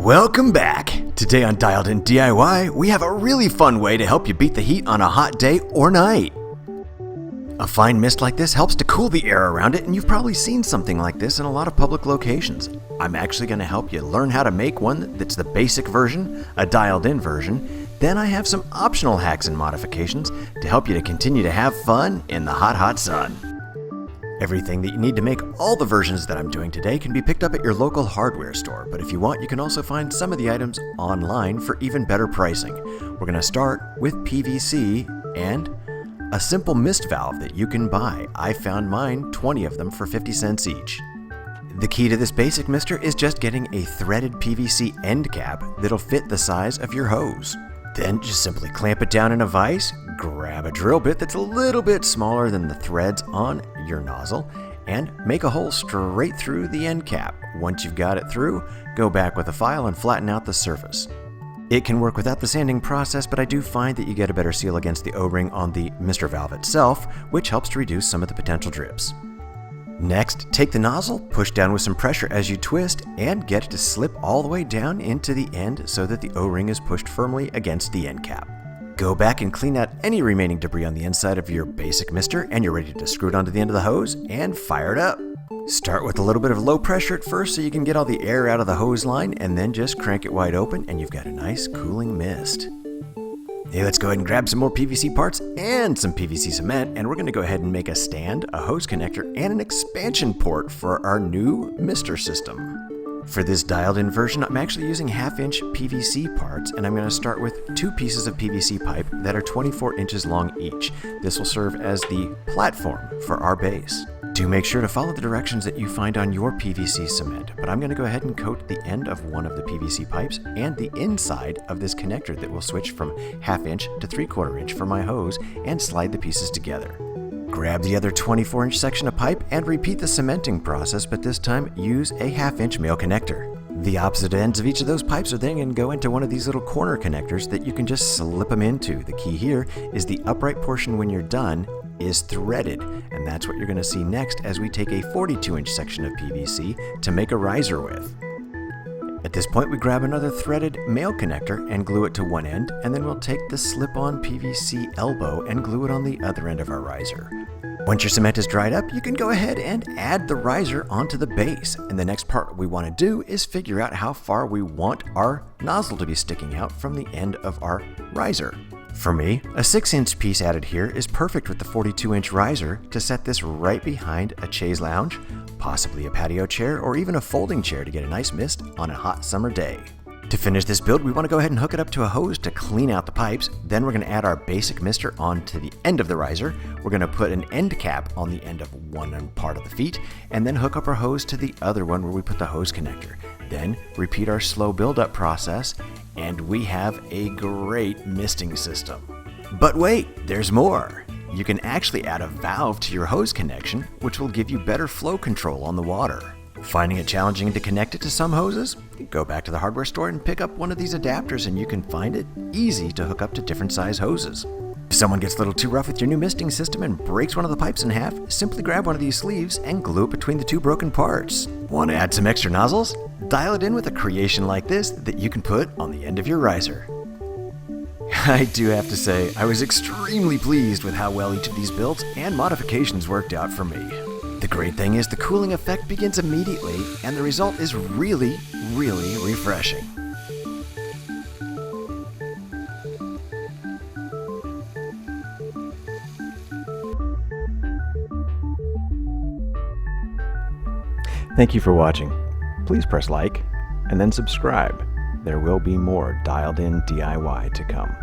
Welcome back! Today on Dialed In DIY, we have a really fun way to help you beat the heat on a hot day or night. A fine mist like this helps to cool the air around it, and you've probably seen something like this in a lot of public locations. I'm actually going to help you learn how to make one that's the basic version, a dialed in version. Then I have some optional hacks and modifications to help you to continue to have fun in the hot sun. Everything that you need to make all the versions that I'm doing today can be picked up at your local hardware store, but if you want, you can also find some of the items online for even better pricing. We're going to start with PVC and a simple mist valve that you can buy. I found mine, 20 of them for 50 cents each. The key to this basic mister is just getting a threaded PVC end cap that'll fit the size of your hose. Then just simply clamp it down in a vise, grab a drill bit that's a little bit smaller than the threads on your nozzle, and make a hole straight through the end cap. Once you've got it through, go back with a file and flatten out the surface. It can work without the sanding process, but I do find that you get a better seal against the O-ring on the mister valve itself, which helps to reduce some of the potential drips. Next, take the nozzle, push down with some pressure as you twist, and get it to slip all the way down into the end so that the O-ring is pushed firmly against the end cap. Go back and clean out any remaining debris on the inside of your basic mister, and you're ready to screw it onto the end of the hose and fire it up. Start with a little bit of low pressure at first so you can get all the air out of the hose line, and then just crank it wide open and you've got a nice cooling mist. Hey, let's go ahead and grab some more PVC parts and some PVC cement, and we're going to go ahead and make a stand, a hose connector, and an expansion port for our new mister system. For this dialed-in version, I'm actually using half-inch PVC parts, and I'm going to start with 2 pieces of PVC pipe that are 24 inches long each. This will serve as the platform for our base. Do make sure to follow the directions that you find on your PVC cement, but I'm going to go ahead and coat the end of one of the PVC pipes and the inside of this connector that will switch from half-inch to 3/4 inch for my hose and slide the pieces together. Grab the other 24-inch section of pipe and repeat the cementing process, but this time use a half-inch male connector. The opposite ends of each of those pipes are then going to go into one of these little corner connectors that you can just slip them into. The key here is the upright portion when you're done is threaded, and that's what you're going to see next as we take a 42-inch section of PVC to make a riser with. At this point, we grab another threaded male connector and glue it to one end, and then we'll take the slip-on PVC elbow and glue it on the other end of our riser. Once your cement is dried up, you can go ahead and add the riser onto the base, and the next part we want to do is figure out how far we want our nozzle to be sticking out from the end of our riser. For me, a 6-inch piece added here is perfect with the 42-inch riser to set this right behind a chaise lounge, possibly a patio chair, or even a folding chair to get a nice mist on a hot summer day. To finish this build, we want to go ahead and hook it up to a hose to clean out the pipes. Then we're going to add our basic mister onto the end of the riser. We're going to put an end cap on the end of one part of the feet, and then hook up our hose to the other one where we put the hose connector. Then repeat our slow build-up process, and we have a great misting system. But wait, there's more. You can actually add a valve to your hose connection, which will give you better flow control on the water. Finding it challenging to connect it to some hoses? Go back to the hardware store and pick up one of these adapters, and you can find it easy to hook up to different size hoses. If someone gets a little too rough with your new misting system and breaks one of the pipes in half, simply grab one of these sleeves and glue it between the 2 broken parts. Want to add some extra nozzles? Dial it in with a creation like this that you can put on the end of your riser. I do have to say, I was extremely pleased with how well each of these builds and modifications worked out for me. The great thing is the cooling effect begins immediately, and the result is really refreshing. Thank you for watching. Please press like and then subscribe. There will be more Dialed In DIY to come.